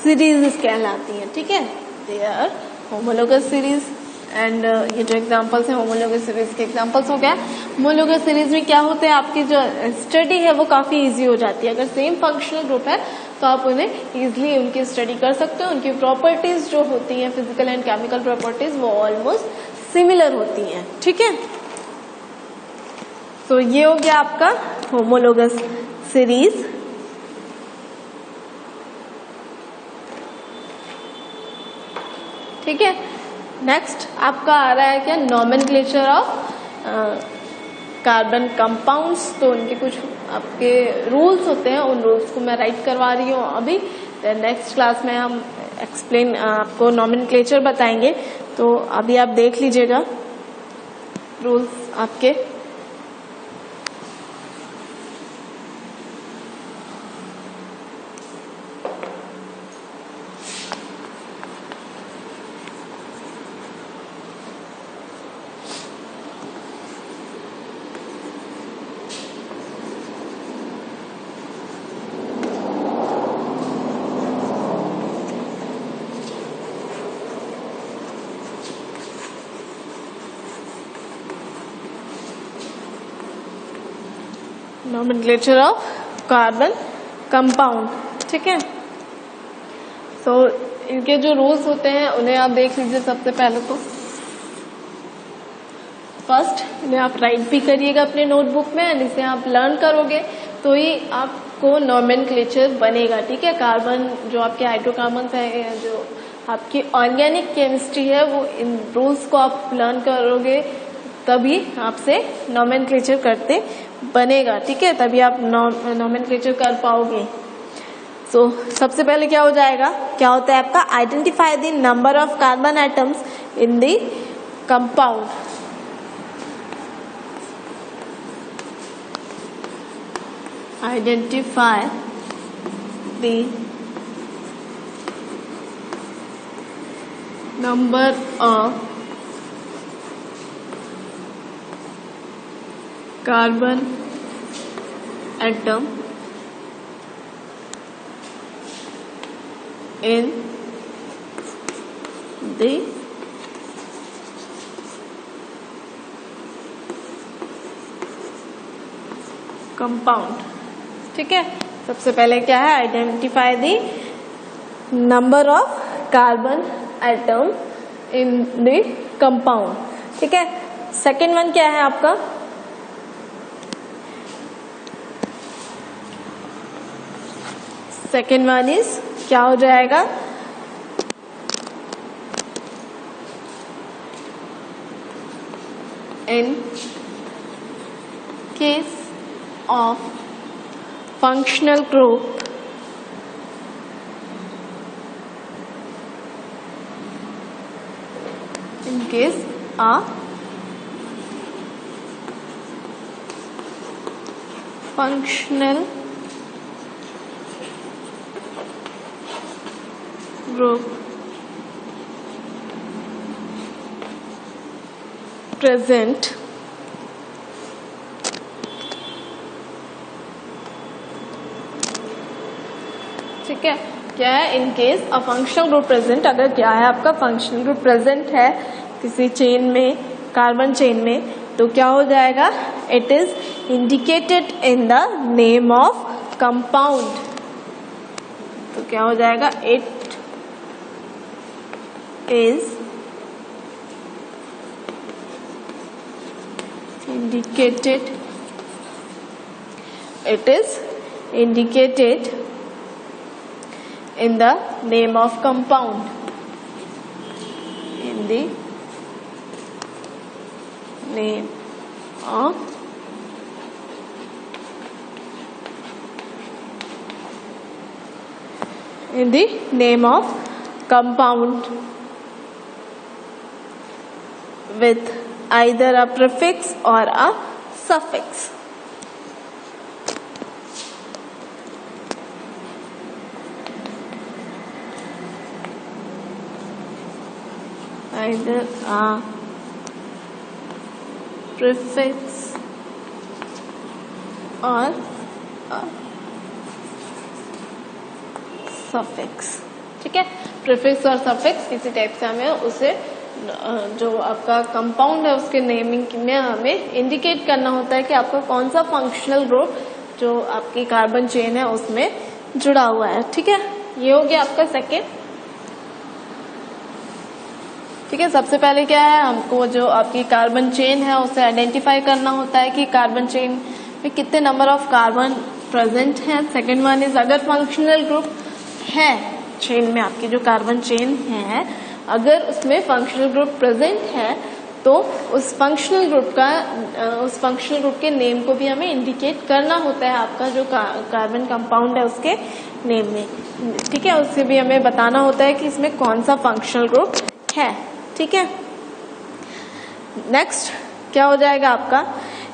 A: सीरीज कहलाती हैं। ठीक है, they are homologous series. And ये जो एग्जांपल्स हैं होमोलोगस सीरीज के एग्जांपल्स हो गया। होमोलोगस सीरीज में क्या होते हैं? आपकी जो स्टडी है वो काफी इजी हो जाती है। अगर सेम फंक्शनल ग्रुप है तो आप उन्हें इजीली उनकी स्टडी कर सकते हो। उनकी प्रॉपर्टीज जो होती हैं, फिजिकल एंड केमिकल प्रॉपर्टीज, वो ऑलमोस्ट सिमिलर होती हैं। ठीक है, तो ये हो गया आपका होमोलोगस सीरीज। ठीक है, नेक्स्ट आपका आ रहा है क्या? Nomenclature of carbon compounds. तो उनके कुछ आपके रूल्स होते हैं, उन रूल्स को मैं राइट करवा रही हूँ अभी। नेक्स्ट क्लास में हम एक्सप्लेन आपको नॉमेनक्लेचर बताएंगे। तो अभी आप देख लीजिएगा रूल्स आपके। Nomenclature of carbon compound. ठीक है, तो इनके जो रूल्स होते हैं उन्हें आप देख लीजिए। सबसे पहले तो फर्स्ट इन्हें आप राइट भी करिएगा अपने नोटबुक में, एंड इसे आप लर्न करोगे तो ही आप आपको नोमेनक्लेचर बनेगा, ठीक है। कार्बन जो आपके हाइड्रोकार्बन है, जो आपकी ऑर्गेनिक केमिस्ट्री है, वो इन रूल्स को आप लर्न करोगे तभी आपसे नोमेनक्लेचर करते बनेगा, ठीक है, तभी आप नोमेनक्लेचर कर पाओगे। तो सबसे पहले क्या हो जाएगा, क्या होता है आपका, identify the number of carbon atoms in the compound. Identify the number of carbon atom in the compound, ठीक है। सबसे पहले क्या है, identify the number of carbon atom in the compound, ठीक है। सेकेंड वन क्या है आपका, सेकेंड वन इज क्या हो जाएगा, in case of functional group in case a functional group present ठीक है। क्या है, in case a functional group present, अगर क्या है आपका फंक्शनल ग्रुप प्रेजेंट है किसी चेन में, कार्बन चेन में, तो क्या हो जाएगा, it is indicated in the name of compound. तो क्या हो जाएगा, it is indicated, it is indicated in the name of compound, in the name of in the name of compound with either a prefix or a suffix. Either a prefix or a suffix, ठीक है। Prefix और suffix किसी type से हमें उसे जो आपका compound है उसके नेमिंग में हमें इंडिकेट करना होता है कि आपका कौन सा फंक्शनल ग्रुप जो आपकी कार्बन चेन है उसमें जुड़ा हुआ है, ठीक है। ये हो गया आपका सेकेंड, ठीक है। सबसे पहले क्या है, हमको जो आपकी कार्बन चेन है उसे आइडेंटिफाई करना होता है कि कार्बन चेन में कितने नंबर ऑफ कार्बन प्रेजेंट है। सेकेंड वन इज, अगर फंक्शनल ग्रुप है चेन में, आपकी जो कार्बन चेन है अगर उसमें फंक्शनल ग्रुप प्रेजेंट है तो उस फंक्शनल ग्रुप के नेम को भी हमें इंडिकेट करना होता है आपका जो कार्बन कंपाउंड है उसके नेम में, ठीक है। उससे भी हमें बताना होता है कि इसमें कौन सा फंक्शनल ग्रुप है, ठीक है। नेक्स्ट क्या हो जाएगा आपका,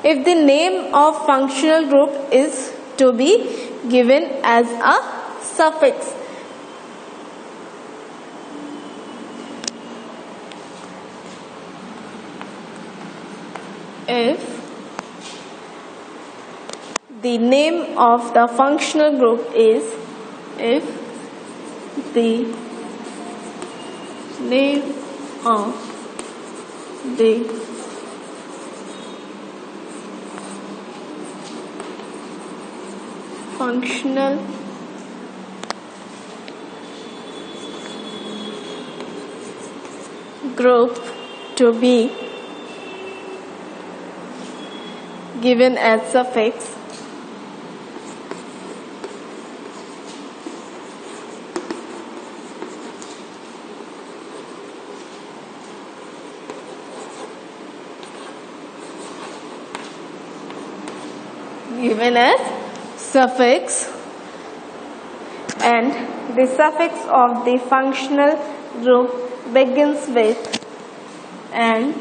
A: if the name of functional group is to be given as a suffix, if the name of the functional group is, if the name of the functional group to be given as suffix given as suffix, and the suffix of the functional group begins with and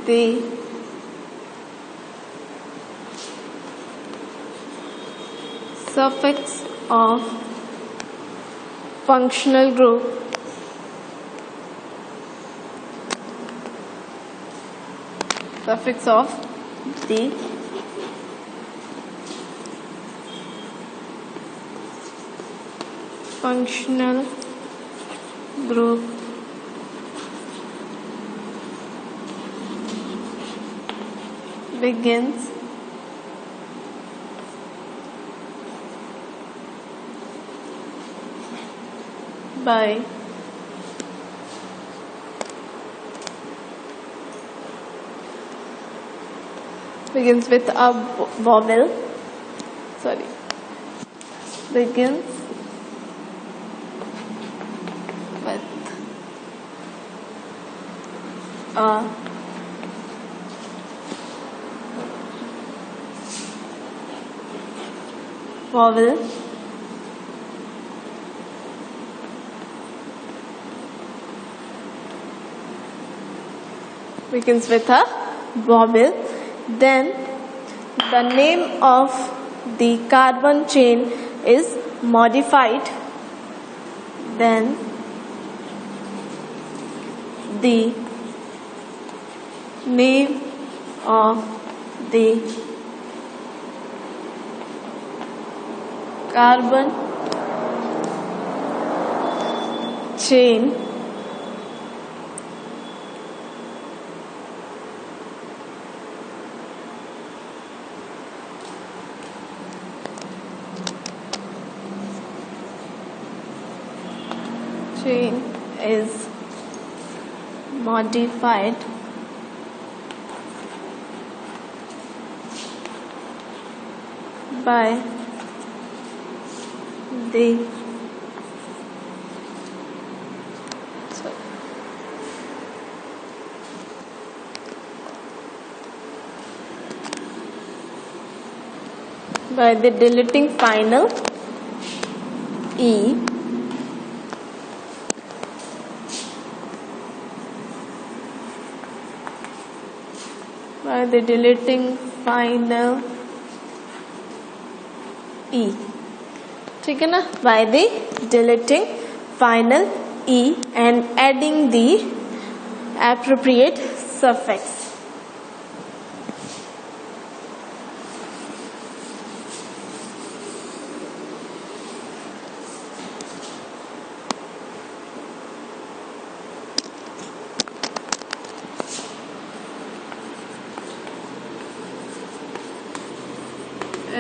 A: the suffix of functional group suffix of the functional group begins by begins with a vowel, begins with a vowel begins with a vowel, then the name of the carbon chain is modified, then the name of the carbon chain is modified by the deleting final E by the deleting final E, ठीक है ना, by the deleting final E and adding the appropriate suffix.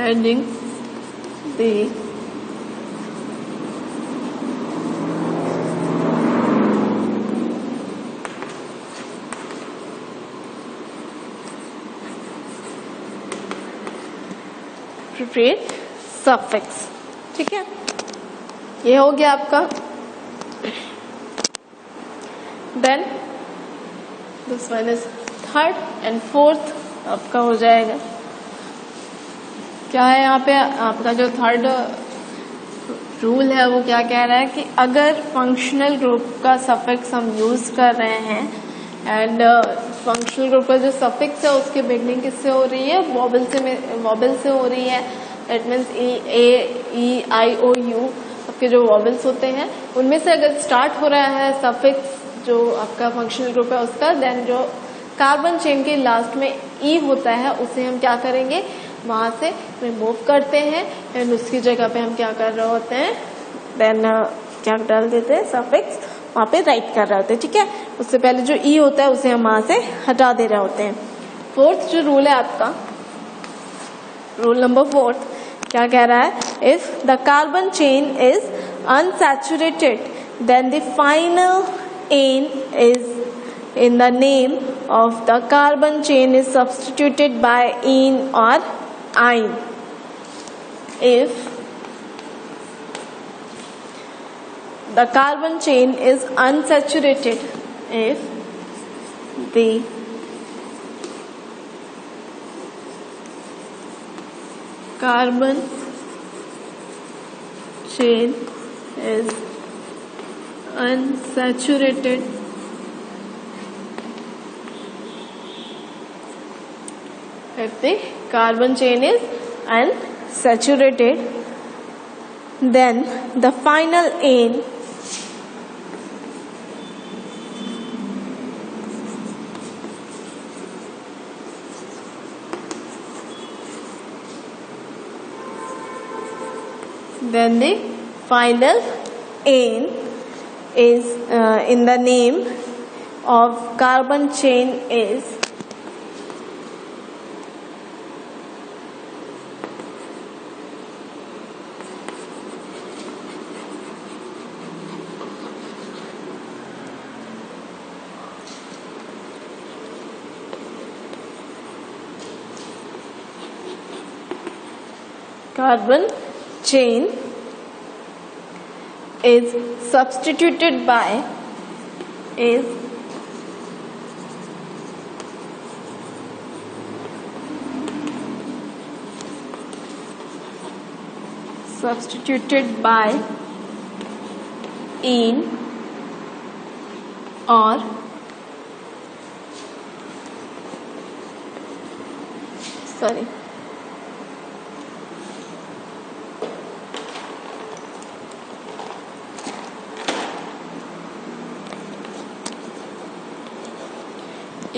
A: Adding the appropriate suffix, ठीक है, ये हो गया आपका. Then this one is third and fourth आपका हो जाएगा. क्या है यहाँ पे आपका जो थर्ड रूल है वो क्या कह रहा है कि अगर फंक्शनल ग्रुप का सफिक्स हम यूज कर रहे हैं एंड फंक्शनल ग्रुप का जो सफिक्स है उसकी बिगनिंग किससे हो रही है, वॉबल से हो रही है. That means E I O U आपके जो वॉबल्स होते हैं उनमें से अगर स्टार्ट हो रहा है सफिक्स जो आपका फंक्शनल ग्रुप है उसका, देन जो कार्बन चेन के लास्ट में ई होता है उसे हम क्या करेंगे, वहां से रिमूव करते हैं एंड उसकी जगह पे हम क्या कर रहे होते हैं, देन क्या डाल देते हैं, सफिक्स वहां पे राइट कर रहे होते हैं. ठीक है, उससे पहले जो ई होता है उसे हम वहां से हटा दे रहे होते हैं. फोर्थ जो रूल है आपका, रूल नंबर 4 क्या कह रहा है, if the carbon chain is unsaturated then the final ane is in the name of the carbon chain is substituted by ene or ine. If the carbon chain is unsaturated, if the carbon chain is unsaturated, if the carbon chain is unsaturated, then the final ane is in the name of carbon chain is carbon chain is substituted by ene or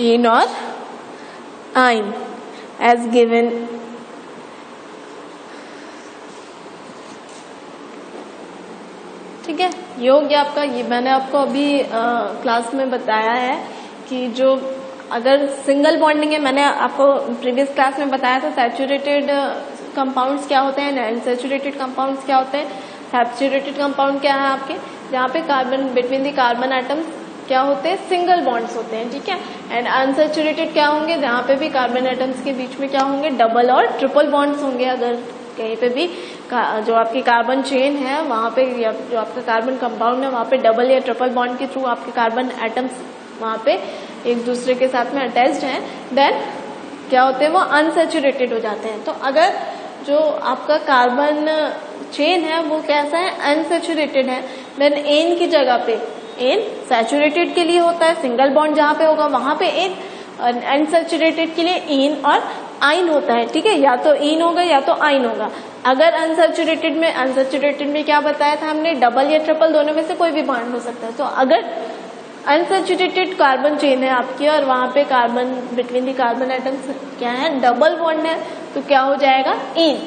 A: ene or ine as given ठीक है। ये हो गया आपका, ये मैंने आपको अभी क्लास में बताया है कि जो अगर सिंगल बॉन्डिंग है, मैंने आपको प्रीवियस क्लास में बताया था सैचुरेटेड कंपाउंड्स क्या होते हैं, अनसैचुरेटेड कंपाउंड्स क्या होते हैं। सैचुरेटेड कंपाउंड क्या है आपके, जहाँ पे carbon between the carbon atoms क्या होते हैं, सिंगल बॉन्ड्स होते हैं, ठीक है। एंड अनसैचुरेटेड क्या होंगे, जहाँ पे भी कार्बन एटम्स के बीच में क्या होंगे, डबल और ट्रिपल बॉन्ड्स होंगे। अगर कहीं पे भी जो आपकी कार्बन चेन है वहाँ पे, या जो आपका कार्बन कंपाउंड है वहाँ पे डबल या ट्रिपल बॉन्ड के थ्रू आपके कार्बन एटम्स वहाँ पे एक दूसरे के साथ में अटैच्ड हैं, देन क्या होते हैं, वो अनसैचुरेटेड हो जाते हैं। तो अगर जो आपका कार्बन चेन है वो कैसा है, अनसैचुरेटेड है, देन एन की जगह पे एन सैचुरेटेड के लिए होता है, सिंगल बॉन्ड जहाँ पे होगा वहां पे एन, अनसैचुरेटेड के लिए इन और आइन होता है, ठीक है। या तो इन होगा या तो आइन होगा। अगर अनसैचुरेटेड में क्या बताया था हमने, डबल या ट्रिपल दोनों में से कोई भी बॉन्ड हो सकता है। तो अगर अनसैचुरेटेड कार्बन चेन है आपकी और वहां पे carbon between the carbon atoms क्या है, डबल बॉन्ड है, तो क्या हो जाएगा, इन।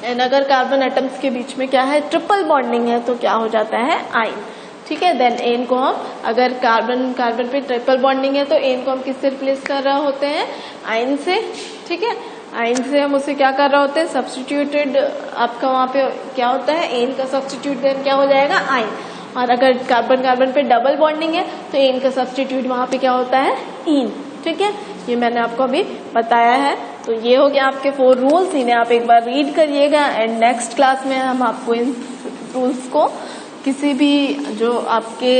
A: एंड अगर कार्बन एटम्स के बीच में क्या है, ट्रिपल बॉन्डिंग है, तो क्या हो जाता है, आइन, ठीक है। देन एन को हम, अगर कार्बन पे ट्रिपल बॉन्डिंग है तो एन को हम किससे रिप्लेस कर रहे होते हैं, आइन से, ठीक है। आइन से हम उसे क्या कर रहे होते हैं, सब्स्टिट्यूटेड, आपका वहां पे क्या होता है, एन का सब्स्टिट्यूट देन क्या हो जाएगा, आइन। और अगर कार्बन पे डबल बॉन्डिंग है तो एन का सब्स्टिट्यूट वहां पे क्या होता है, इन, ठीक है। ये मैंने आपको अभी बताया है। तो ये हो गया आपके 4 रूल्स, इन्हें आप एक बार रीड करिएगा एंड नेक्स्ट क्लास में हम आपको इन रूल्स को किसी भी जो आपके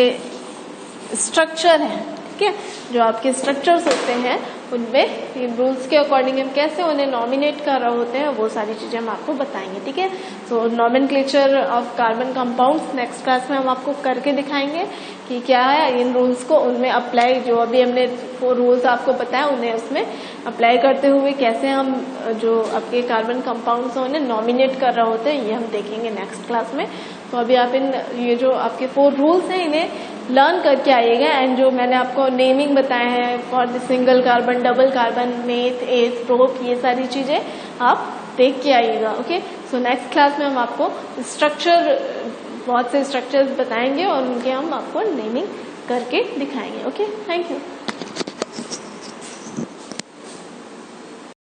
A: स्ट्रक्चर है, ठीक है, जो आपके स्ट्रक्चर्स होते हैं उनमें इन रूल्स के अकॉर्डिंग हम कैसे उन्हें नॉमिनेट कर रहे होते हैं, वो सारी चीजें हम आपको बताएंगे, ठीक है। So nomenclature of carbon compounds next class में हम आपको करके दिखाएंगे कि क्या है, इन रूल्स को उनमें अप्लाई, जो अभी हमने 4 रूल्स आपको बताया उन्हें उसमें अप्लाई करते हुए कैसे हम जो आपके कार्बन कंपाउंड्स हैं उन्हें नॉमिनेट कर रहे होते हैं, ये हम देखेंगे नेक्स्ट क्लास में। तो अभी आप ये जो आपके 4 रूल्स हैं इन्हें लर्न करके आइएगा। एंड जो मैंने आपको नेमिंग बताए हैं for the single carbon, double carbon, meth, eth, prop, ये सारी चीजें आप देख के आइएगा, ओके। सो नेक्स्ट क्लास में हम आपको स्ट्रक्चर, बहुत से स्ट्रक्चर्स बताएंगे और उनके हम आपको नेमिंग करके दिखाएंगे, ओके। Thank you.